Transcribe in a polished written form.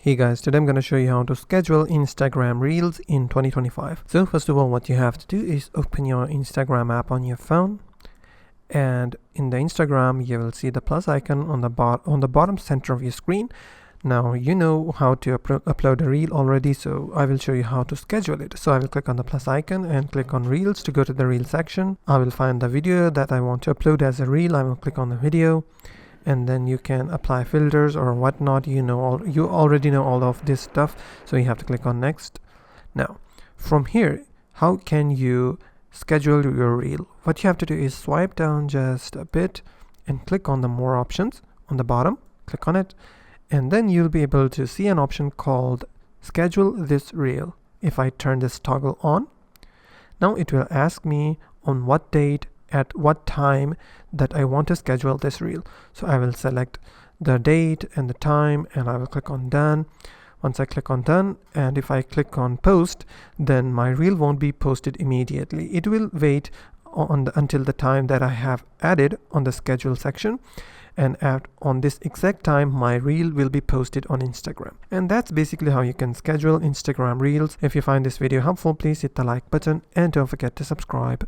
Hey guys, today I'm going to show you how to schedule Instagram Reels in 2025. So first of all, what you have to do is open your Instagram app on your phone, and in the Instagram you will see the plus icon on the bottom center of your screen. Now you know how to upload a reel already, so I will show you how to schedule it. So I will click on the plus icon and click on Reels to go to the Reel section. I will find the video that I want to upload as a reel. I will click on the video, and then you can apply filters or whatnot. You already know all of this stuff, so you have to click on next. Now from here, how can you schedule your reel? What you have to do is swipe down just a bit and click on the more options on the bottom. Click on it, and then you'll be able to see an option called schedule this reel. If I turn this toggle on, now it will ask me on what date, at what time that I want to schedule this reel. So I will select the date and the time, and I will click on done. Once I click on done, and if I click on post, then my reel won't be posted immediately. It will wait until the time that I have added on the schedule section, and on this exact time my reel will be posted on Instagram. And that's basically how you can schedule Instagram Reels. If you find this video helpful, please hit the like button and don't forget to subscribe.